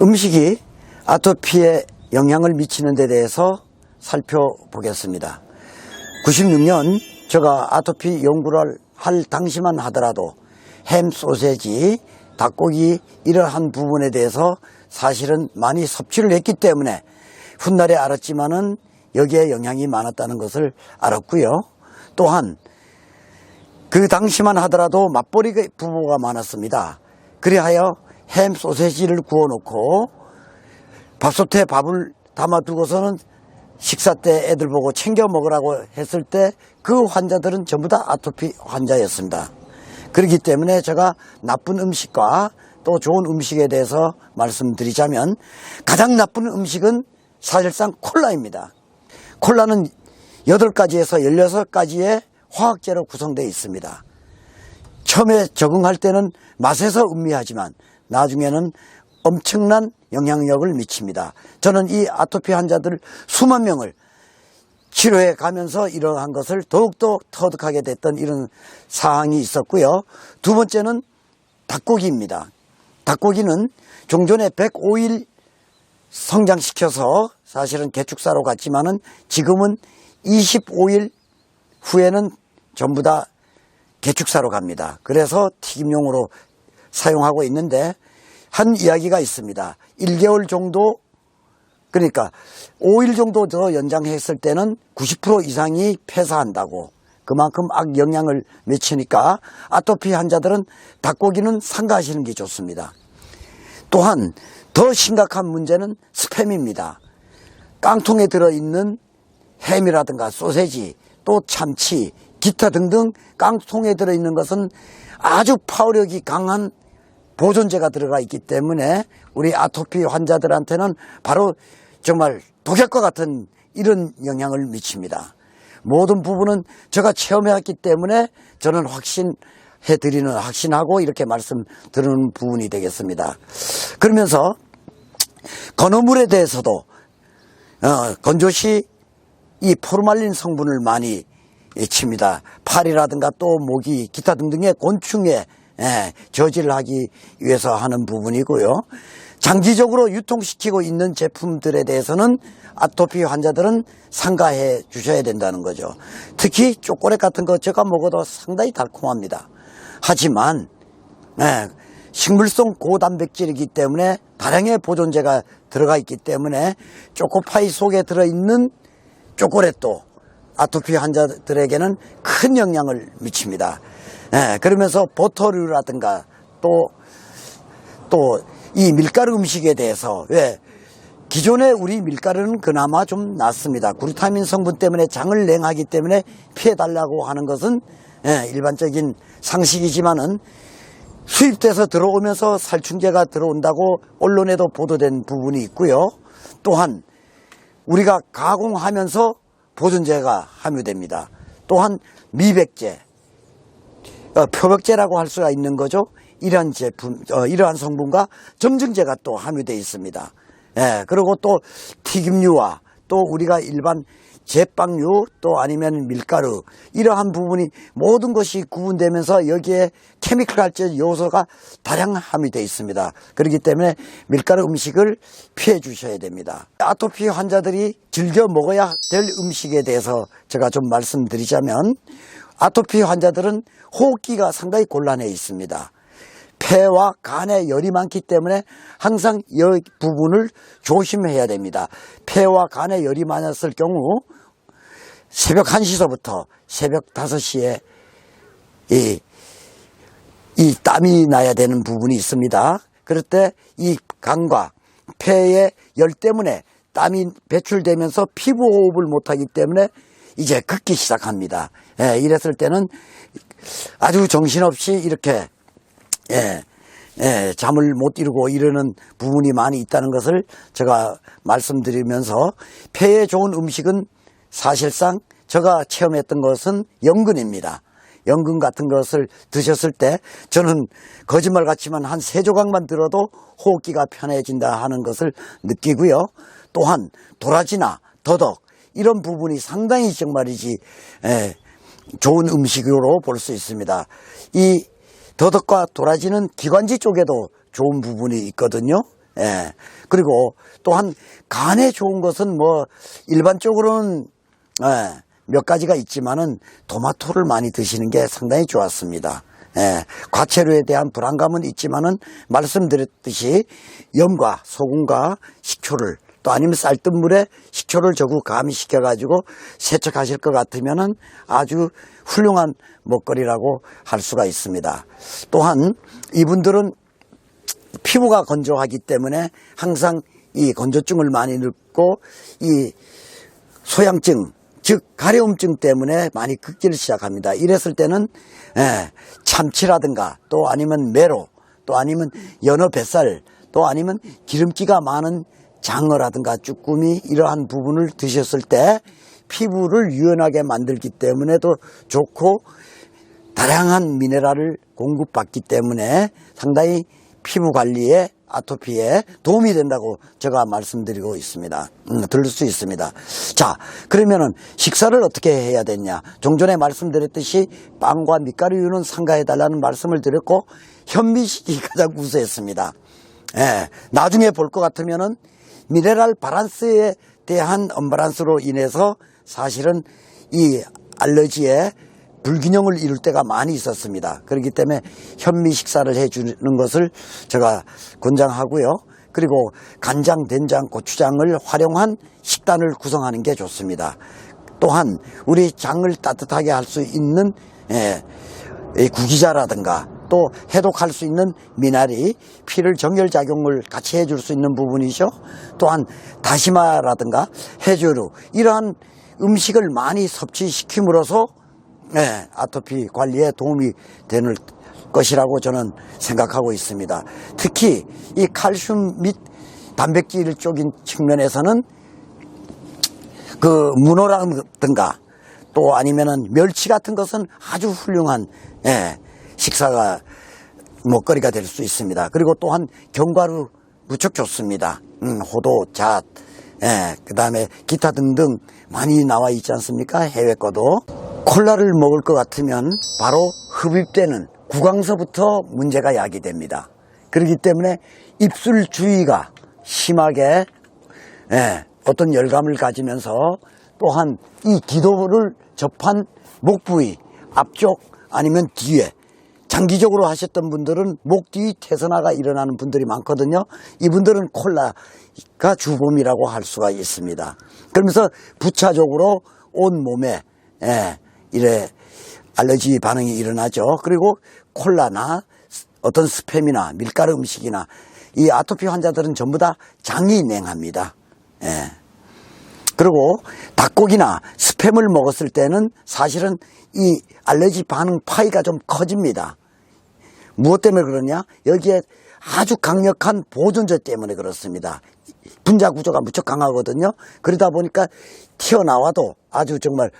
음식이 아토피에 영향을 미치는 데 대해서 살펴보겠습니다. 96년 제가 아토피 연구를 할 당시만 하더라도 햄, 소세지, 닭고기 이러한 부분에 대해서 사실은 많이 섭취를 했기 때문에 훗날에 알았지만은 여기에 영향이 많았다는 것을 알았고요. 또한 그 당시만 하더라도 맞벌이 부부가 많았습니다. 그리하여 햄, 소세지를 구워놓고 밥솥에 밥을 담아두고서는 식사 때 애들 보고 챙겨 먹으라고 했을 때 그 환자들은 전부 다 아토피 환자였습니다. 그렇기 때문에 제가 나쁜 음식과 또 좋은 음식에 대해서 말씀드리자면 가장 나쁜 음식은 사실상 콜라입니다. 콜라는 8가지에서 16가지의 화학제로 구성되어 있습니다. 처음에 적응할 때는 맛에서 음미하지만 나중에는 엄청난 영향력을 미칩니다. 저는 이 아토피 환자들 수만 명을 치료해 가면서 이러한 것을 더욱더 터득하게 됐던 이런 사항이 있었고요. 두 번째는 닭고기입니다. 닭고기는 종전에 105일 성장시켜서 사실은 개축사로 갔지만은 지금은 25일 후에는 전부 다 개축사로 갑니다. 그래서 튀김용으로 사용하고 있는데 한 이야기가 있습니다. 1개월 정도, 그러니까 5일 정도 더 연장했을 때는 90% 이상이 폐사한다고, 그만큼 악영향을 미치니까 아토피 환자들은 닭고기는 삼가하시는 게 좋습니다. 또한 더 심각한 문제는 스팸입니다. 깡통에 들어있는 햄이라든가 소세지, 또 참치, 기타 등등 깡통에 들어있는 것은 아주 파워력이 강한 보존제가 들어가 있기 때문에 우리 아토피 환자들한테는 바로 정말 독약과 같은 이런 영향을 미칩니다. 모든 부분은 제가 체험해왔기 때문에 저는 확신하고 이렇게 말씀드리는 부분이 되겠습니다. 그러면서 건어물에 대해서도 건조시 이 포르말린 성분을 많이 칩니다. 파리라든가 또 모기, 기타 등등의 곤충에 저지를 하기 위해서 하는 부분이고요. 장기적으로 유통시키고 있는 제품들에 대해서는 아토피 환자들은 삼가해 주셔야 된다는 거죠. 특히 초콜릿 같은 거 제가 먹어도 상당히 달콤합니다. 하지만 식물성 고단백질이기 때문에 다량의 보존제가 들어가 있기 때문에 초코파이 속에 들어있는 초콜릿도 아토피 환자들에게는 큰 영향을 미칩니다. 그러면서 버터류라든가 또 이 밀가루 음식에 대해서, 기존에 우리 밀가루는 그나마 좀 낫습니다. 글루타민 성분 때문에 장을 냉하기 때문에 피해달라고 하는 것은 일반적인 상식이지만은 수입돼서 들어오면서 살충제가 들어온다고 언론에도 보도된 부분이 있고요. 또한 우리가 가공하면서 보존제가 함유됩니다. 또한 미백제, 표백제라고 할 수가 있는 거죠. 이러한 제품, 이러한 성분과 점증제가 또 함유되어 있습니다. 그리고 또 튀김류와 또 우리가 일반 제빵류 또 아니면 밀가루 이러한 부분이 모든 것이 구분되면서 여기에 케미컬 요소가 다량 함유되어 있습니다. 그렇기 때문에 밀가루 음식을 피해 주셔야 됩니다. 아토피 환자들이 즐겨 먹어야 될 음식에 대해서 제가 좀 말씀드리자면 아토피 환자들은 호흡기가 상당히 곤란해 있습니다. 폐와 간에 열이 많기 때문에 항상 이 부분을 조심해야 됩니다. 폐와 간에 열이 많았을 경우 새벽 1시서부터 새벽 5시에 이 땀이 나야 되는 부분이 있습니다. 그럴 때 이 간과 폐의 열 때문에 땀이 배출되면서 피부 호흡을 못하기 때문에 이제 긁기 시작합니다. 이랬을 때는 아주 정신없이 이렇게 잠을 못 이루고 이러는 부분이 많이 있다는 것을 제가 말씀드리면서 폐에 좋은 음식은 사실상 제가 체험했던 것은 연근입니다. 연근 같은 것을 드셨을 때 저는 거짓말 같지만 한 3조각만 들어도 호흡기가 편해진다 하는 것을 느끼고요. 또한 도라지나 더덕 이런 부분이 상당히 정말이지 좋은 음식으로 볼 수 있습니다. 이 더덕과 도라지는 기관지 쪽에도 좋은 부분이 있거든요. 예. 그리고 또한 간에 좋은 것은 뭐 일반적으로는 예, 몇 가지가 있지만은 토마토를 많이 드시는 게 상당히 좋았습니다. 예, 과체류에 대한 불안감은 있지만은 말씀드렸듯이 염과 소금과 식초를 또 아니면 쌀뜨물에 식초를 저구 가미시켜 가지고 세척하실 것 같으면은 아주 훌륭한 먹거리라고 할 수가 있습니다. 또한 이분들은 피부가 건조하기 때문에 항상 이 건조증을 많이 앓고 이 소양증 즉 가려움증 때문에 많이 긁기를 시작합니다. 이랬을 때는 참치라든가 또 아니면 메로 또 아니면 연어 뱃살 또 아니면 기름기가 많은 장어라든가 쭈꾸미 이러한 부분을 드셨을 때 피부를 유연하게 만들기 때문에도 좋고 다양한 미네랄을 공급받기 때문에 상당히 피부 관리에 아토피에 도움이 된다고 제가 말씀드리고 있습니다. 들을 수 있습니다. 자, 그러면은 식사를 어떻게 해야 되냐? 종전에 말씀드렸듯이 빵과 밀가루유는 삼가해달라는 말씀을 드렸고 현미식이 가장 우수했습니다. 예, 나중에 볼 것 같으면은 미네랄 바란스에 대한 언바란스로 인해서 사실은 이 알러지에 불균형을 이룰 때가 많이 있었습니다. 그렇기 때문에 현미 식사를 해주는 것을 제가 권장하고요. 그리고 간장, 된장, 고추장을 활용한 식단을 구성하는 게 좋습니다. 또한 우리 장을 따뜻하게 할 수 있는 구기자라든가 또 해독할 수 있는 미나리, 피를 정결작용을 같이 해줄 수 있는 부분이죠. 또한 다시마라든가 해조류 이러한 음식을 많이 섭취시킴으로써 아토피 관리에 도움이 되는 것이라고 저는 생각하고 있습니다. 특히 이 칼슘 및 단백질 쪽인 측면에서는 그 문어라든가 또 아니면은 멸치 같은 것은 아주 훌륭한 식사가 먹거리가 될 수 있습니다. 그리고 또한 견과류 무척 좋습니다. 호도, 잣, 그 다음에 기타 등등 많이 나와 있지 않습니까? 해외 거도. 콜라를 먹을 것 같으면 바로 흡입되는 구강서부터 문제가 야기됩니다. 그렇기 때문에 입술 주위가 심하게 어떤 열감을 가지면서 또한 이 기도를 접한 목 부위 앞쪽 아니면 뒤에 장기적으로 하셨던 분들은 목 뒤 태선화가 일어나는 분들이 많거든요. 이분들은 콜라가 주범이라고 할 수가 있습니다. 그러면서 부차적으로 온 몸에 이래 알러지 반응이 일어나죠. 그리고 콜라나 어떤 스팸이나 밀가루 음식이나 이 아토피 환자들은 전부 다 장이 냉합니다. 그리고 닭고기나 스팸을 먹었을 때는 사실은 이 알러지 반응 파이가 좀 커집니다. 무엇 때문에 그러냐? 여기에 아주 강력한 보존제 때문에 그렇습니다. 분자 구조가 무척 강하거든요. 그러다 보니까 튀어나와도 아주 정말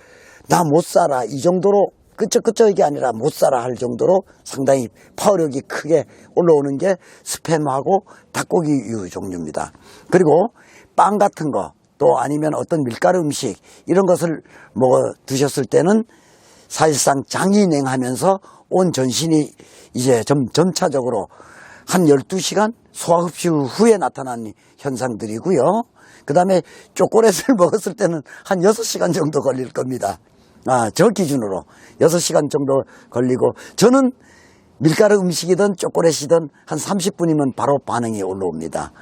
나 못 살아 이 정도로 끄적끄적이 아니라 못 살아 할 정도로 상당히 파워력이 크게 올라오는 게 스팸하고 닭고기류 종류입니다. 그리고 빵 같은 거 또 아니면 어떤 밀가루 음식 이런 것을 먹어 드셨을 때는 사실상 장이 냉하면서 온 전신이 이제 점차적으로 한 12시간 소화 흡수 후에 나타난 현상들이고요. 그 다음에 초콜릿을 먹었을 때는 한 6시간 정도 걸릴 겁니다. 저 기준으로 6시간 정도 걸리고 저는 밀가루 음식이든 초콜릿이든 한 30분이면 바로 반응이 올라옵니다.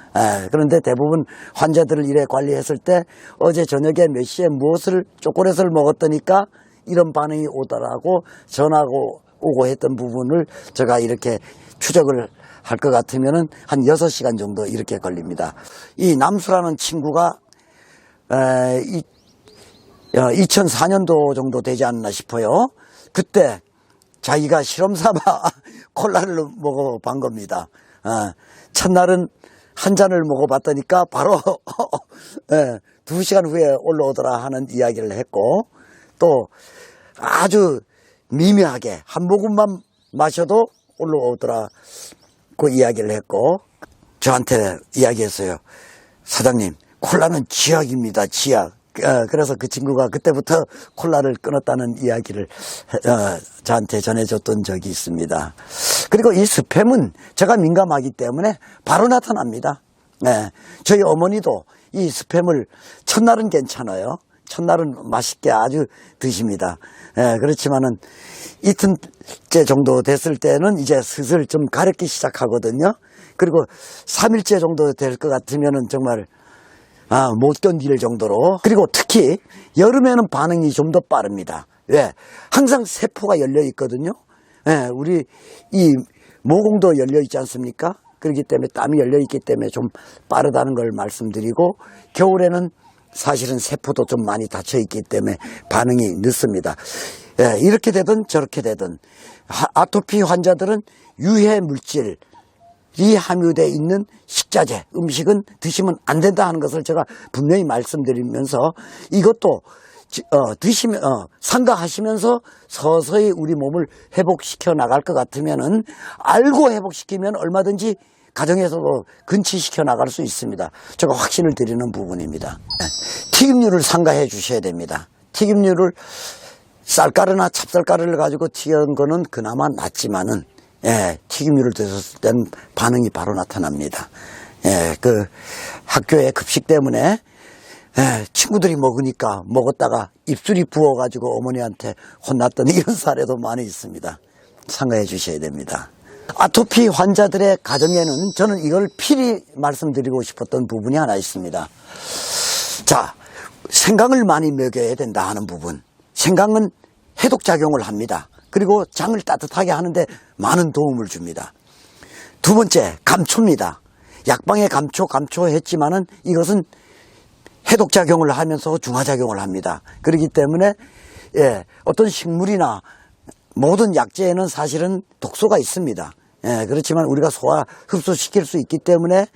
그런데 대부분 환자들을 이래 관리했을 때 어제 저녁에 몇 시에 무엇을 초콜릿을 먹었더니까 이런 반응이 오더라고 전화고 오고 했던 부분을 제가 이렇게 추적을 할 것 같으면은 한 6시간 정도 이렇게 걸립니다. 이 남수라는 친구가 2004년도 정도 되지 않나 싶어요. 그때 자기가 실험 삼아 콜라를 먹어본 겁니다. 첫날은 한 잔을 먹어봤더니까 바로 2시간 후에 올라오더라 하는 이야기를 했고 또 아주 미묘하게 한 모금만 마셔도 올라오더라 그 이야기를 했고 저한테 이야기했어요. 사장님 콜라는 지약입니다. 지약. 그래서 그 친구가 그때부터 콜라를 끊었다는 이야기를 저한테 전해줬던 적이 있습니다. 그리고 이 스팸은 제가 민감하기 때문에 바로 나타납니다. 네, 저희 어머니도 이 스팸을 첫날은 괜찮아요. 첫날은 맛있게 아주 드십니다. 그렇지만은 이틀째 정도 됐을 때는 이제 슬슬 좀 가렵기 시작하거든요. 그리고 3일째 정도 될 것 같으면은 정말 못 견딜 정도로. 그리고 특히 여름에는 반응이 좀 더 빠릅니다. 왜? 항상 세포가 열려 있거든요. 우리 이 모공도 열려 있지 않습니까? 그렇기 때문에 땀이 열려 있기 때문에 좀 빠르다는 걸 말씀드리고, 겨울에는 사실은 세포도 좀 많이 닫혀 있기 때문에 반응이 늦습니다. 이렇게 되든 저렇게 되든 아토피 환자들은 유해 물질이 함유되어 있는 식자재, 음식은 드시면 안 된다 하는 것을 제가 분명히 말씀드리면서, 이것도 드시면 삼가하시면서 서서히 우리 몸을 회복시켜 나갈 것 같으면은, 알고 회복시키면 얼마든지 가정에서도 근치시켜 나갈 수 있습니다. 제가 확신을 드리는 부분입니다. 튀김류를 삼가해 주셔야 됩니다. 튀김류를 쌀가루나 찹쌀가루를 가지고 튀긴 거는 그나마 낫지만은, 튀김류를 드셨을 때는 반응이 바로 나타납니다. 그 학교의 급식 때문에 친구들이 먹으니까 먹었다가 입술이 부어가지고 어머니한테 혼났던 이런 사례도 많이 있습니다. 삼가해 주셔야 됩니다. 아토피 환자들의 가정에는 저는 이걸 필히 말씀드리고 싶었던 부분이 하나 있습니다. 자, 생강을 많이 먹여야 된다 하는 부분. 생강은 해독작용을 합니다. 그리고 장을 따뜻하게 하는데 많은 도움을 줍니다. 두 번째, 감초입니다. 약방의 감초 했지만은 이것은 해독작용을 하면서 중화작용을 합니다. 그렇기 때문에 어떤 식물이나 모든 약재에는 사실은 독소가 있습니다. 그렇지만 우리가 소화 흡수시킬 수 있기 때문에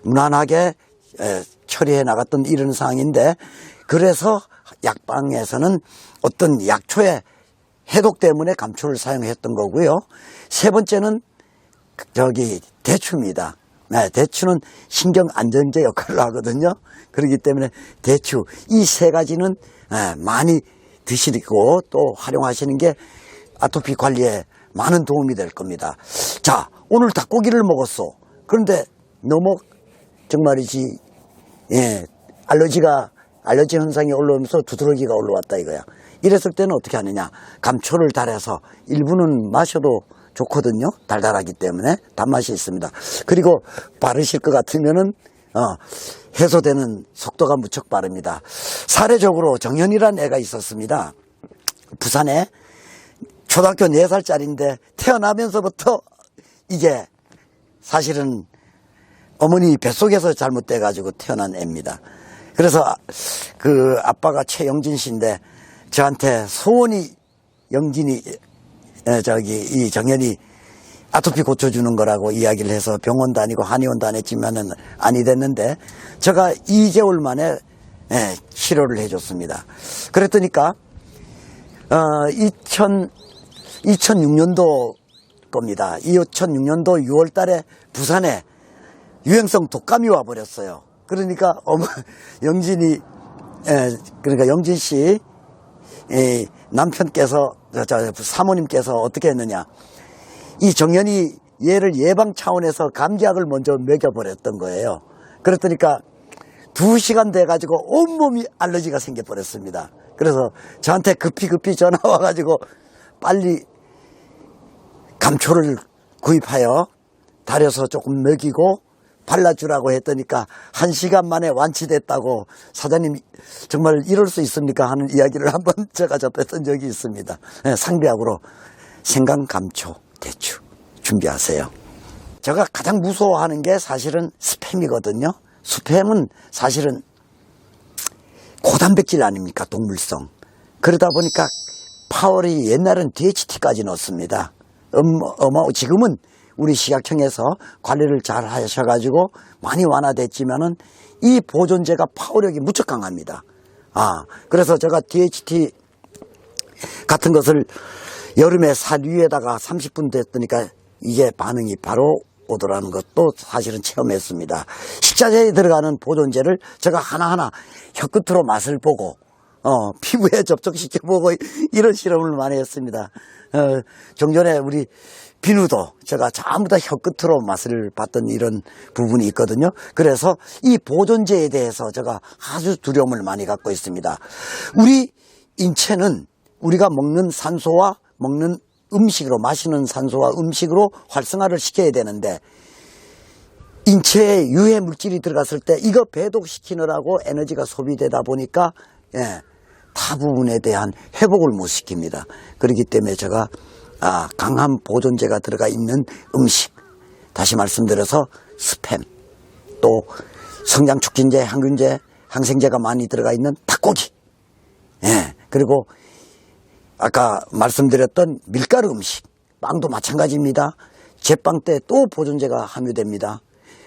무난하게 처리해 나갔던 이런 상황인데, 그래서 약방에서는 어떤 약초의 해독 때문에 감초를 사용했던 거고요. 세 번째는 대추입니다. 대추는 신경 안정제 역할을 하거든요. 그렇기 때문에 대추, 이 세 가지는 많이 드시고 또 활용하시는 게 아토피 관리에 많은 도움이 될 겁니다. 자, 오늘 닭고기를 먹었어. 그런데 너무 정말이지 알러지 현상이 올라오면서 두드러기가 올라왔다 이거야. 이랬을 때는 어떻게 하느냐? 감초를 달여서 일부는 마셔도 좋거든요. 달달하기 때문에 단맛이 있습니다. 그리고 바르실 것 같으면은 해소되는 속도가 무척 빠릅니다. 사례적으로 정현이라는 애가 있었습니다. 부산에 초등학교 4살짜리인데 태어나면서부터 이게 사실은 어머니 뱃속에서 잘못돼 가지고 태어난 애입니다. 그래서 그 아빠가 최영진 씨인데 저한테 소원이 영진이 이 정현이 아토피 고쳐주는 거라고 이야기를 해서 병원 다니고 한의원 다녔지만은 아니 됐는데, 제가 2개월 만에 치료를 해줬습니다. 그랬더니까 2006년도 겁니다. 2006년도 6월 달에 부산에 유행성 독감이 와버렸어요. 그러니까 영진이 그러니까 영진 씨 남편께서 사모님께서 어떻게 했느냐, 이 정연이 얘를 예방 차원에서 감기약을 먼저 먹여버렸던 거예요. 그랬더니까 2시간 돼가지고 온몸이 알러지가 생겨버렸습니다. 그래서 저한테 급히 전화 와가지고 빨리 감초를 구입하여 달여서 조금 먹이고 발라주라고 했더니까 1시간 만에 완치됐다고, 사장님 정말 이럴 수 있습니까 하는 이야기를 한번 제가 접했던 적이 있습니다. 상비약으로 생강, 감초, 대추 준비하세요. 제가 가장 무서워하는 게 사실은 스팸이거든요. 스팸은 사실은 고단백질 아닙니까, 동물성. 그러다 보니까 파월이 옛날엔 DHT까지 넣습니다. 지금은 우리 식약청에서 관리를 잘 하셔가지고 많이 완화됐지만은 이 보존제가 파워력이 무척 강합니다. 그래서 제가 DHT 같은 것을 여름에 살 위에다가 30분 됐더니까 이게 반응이 바로 오더라는 것도 사실은 체험했습니다. 식자재에 들어가는 보존제를 제가 하나하나 혀끝으로 맛을 보고 피부에 접촉시켜보고 이런 실험을 많이 했습니다. 종전에 우리 비누도 제가 전부 다 혀끝으로 맛을 봤던 이런 부분이 있거든요. 그래서 이 보존제에 대해서 제가 아주 두려움을 많이 갖고 있습니다. 우리 인체는 우리가 먹는 산소와 먹는 음식으로, 마시는 산소와 음식으로 활성화를 시켜야 되는데, 인체에 유해 물질이 들어갔을 때 이거 배독시키느라고 에너지가 소비되다 보니까 타 부분에 대한 회복을 못 시킵니다. 그렇기 때문에 제가 강한 보존제가 들어가 있는 음식, 다시 말씀드려서 스팸, 또 성장촉진제, 항균제, 항생제가 많이 들어가 있는 닭고기, 그리고 아까 말씀드렸던 밀가루 음식, 빵도 마찬가지입니다. 제빵 때 또 보존제가 함유됩니다.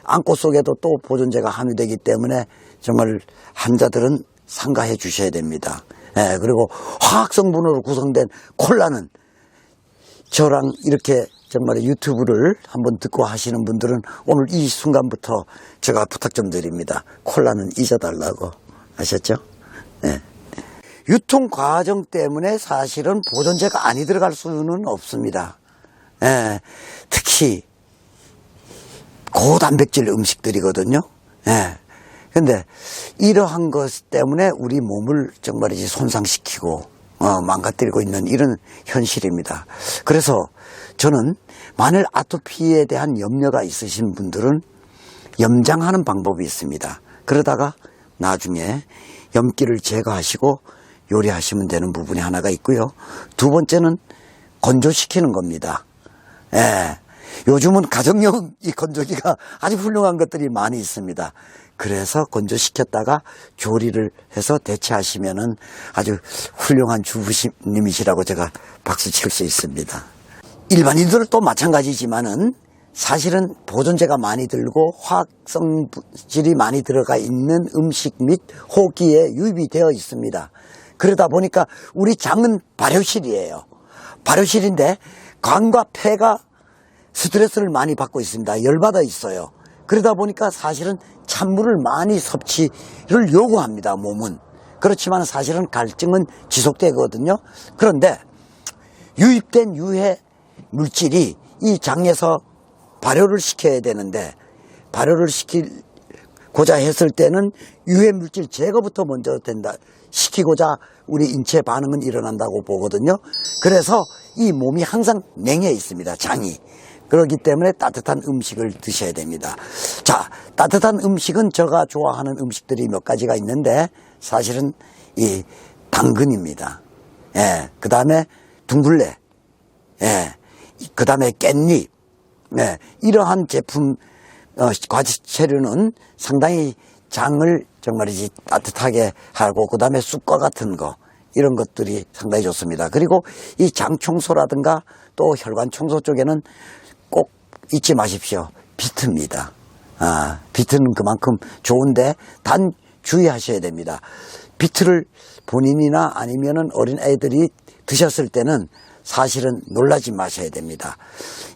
안고 속에도 또 보존제가 함유되기 때문에 정말 환자들은 삼가해 주셔야 됩니다. 그리고 화학성분으로 구성된 콜라는, 저랑 이렇게 정말 유튜브를 한번 듣고 하시는 분들은 오늘 이 순간부터 제가 부탁 좀 드립니다. 콜라는 잊어달라고. 아셨죠? 유통 과정 때문에 사실은 보존제가 아니 들어갈 수는 없습니다. 특히 고단백질 음식들이거든요. 근데 이러한 것 때문에 우리 몸을 정말 이제 손상시키고 망가뜨리고 있는 이런 현실입니다. 그래서 저는 만일 아토피에 대한 염려가 있으신 분들은 염장하는 방법이 있습니다. 그러다가 나중에 염기를 제거하시고 요리하시면 되는 부분이 하나가 있고요. 두 번째는 건조시키는 겁니다. 요즘은 가정용 이 건조기가 아주 훌륭한 것들이 많이 있습니다. 그래서 건조시켰다가 조리를 해서 대체하시면은 아주 훌륭한 주부님이시라고 제가 박수 칠 수 있습니다. 일반인들도 마찬가지지만은 사실은 보존제가 많이 들고 화학성질이 많이 들어가 있는 음식 및 호기에 유입이 되어 있습니다. 그러다 보니까 우리 장은 발효실이에요. 발효실인데 간과 폐가 스트레스를 많이 받고 있습니다. 열받아 있어요. 그러다 보니까 사실은 찬물을 많이 섭취를 요구합니다. 몸은. 그렇지만 사실은 갈증은 지속되거든요. 그런데 유입된 유해 물질이 이 장에서 발효를 시켜야 되는데, 발효를 시키고자 했을 때는 유해 물질 제거부터 먼저 된다. 시키고자 우리 인체 반응은 일어난다고 보거든요. 그래서 이 몸이 항상 냉해 있습니다. 장이. 그렇기 때문에 따뜻한 음식을 드셔야 됩니다. 자, 따뜻한 음식은 제가 좋아하는 음식들이 몇 가지가 있는데 사실은 이 당근입니다. 그 다음에 둥글레, 그 다음에 깻잎, 이러한 제품, 과채류는 상당히 장을 정말이지 따뜻하게 하고, 그 다음에 쑥과 같은 거, 이런 것들이 상당히 좋습니다. 그리고 이 장 청소라든가 또 혈관 청소 쪽에는 꼭 잊지 마십시오. 비트입니다. 비트는 그만큼 좋은데 단 주의하셔야 됩니다. 비트를 본인이나 아니면은 어린 애들이 드셨을 때는 사실은 놀라지 마셔야 됩니다.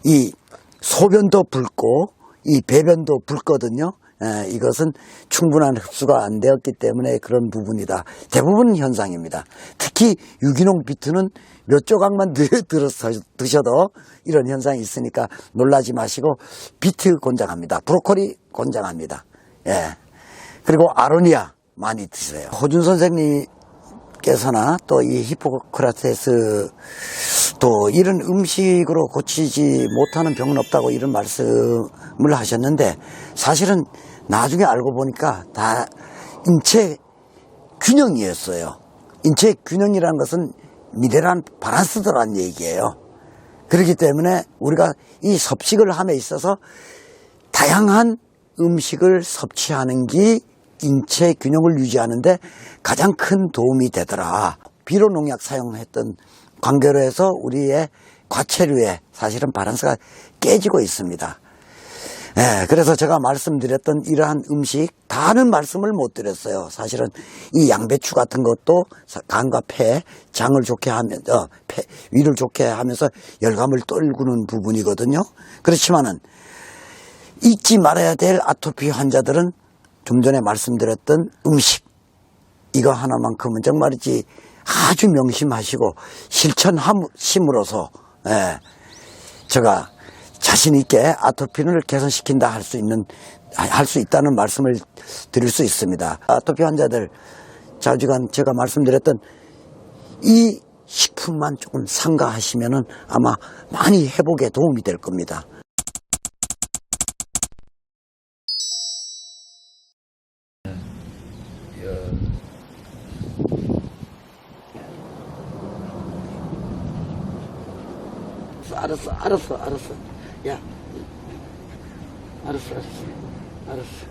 이 소변도 붉고 이 배변도 붉거든요. 이것은 충분한 흡수가 안 되었기 때문에 그런 부분이다. 대부분 현상입니다. 특히 유기농 비트는 몇 조각만 들어서 드셔도 이런 현상이 있으니까 놀라지 마시고, 비트 권장합니다. 브로콜리 권장합니다. 그리고 아로니아 많이 드세요. 호준 선생님께서나 또 이 히포크라테스 또 이런 음식으로 고치지 못하는 병은 없다고 이런 말씀을 하셨는데, 사실은 나중에 알고 보니까 다 인체 균형이었어요. 인체 균형이라는 것은 미네랄 바란스더란 얘기예요. 그렇기 때문에 우리가 이 섭식을 함에 있어서 다양한 음식을 섭취하는 게 인체 균형을 유지하는데 가장 큰 도움이 되더라. 비료 농약 사용했던 관계로 해서 우리의 과체류에 사실은 밸런스가 깨지고 있습니다. 그래서 제가 말씀드렸던 이러한 음식 다는 말씀을 못 드렸어요. 사실은 이 양배추 같은 것도 간과 폐, 장을 좋게 하면서 위를 좋게 하면서 열감을 떨구는 부분이거든요. 그렇지만은 잊지 말아야 될 아토피 환자들은 좀 전에 말씀드렸던 음식, 이거 하나만큼은 정말이지 아주 명심하시고 실천함으로써 예, 제가 자신 있게 아토피를 개선시킨다 할 수 있다는 말씀을 드릴 수 있습니다. 아토피 환자들 자주간 제가 말씀드렸던 이 식품만 조금 삼가하시면은 아마 많이 회복에 도움이 될 겁니다. 알았어. 야. 알았어.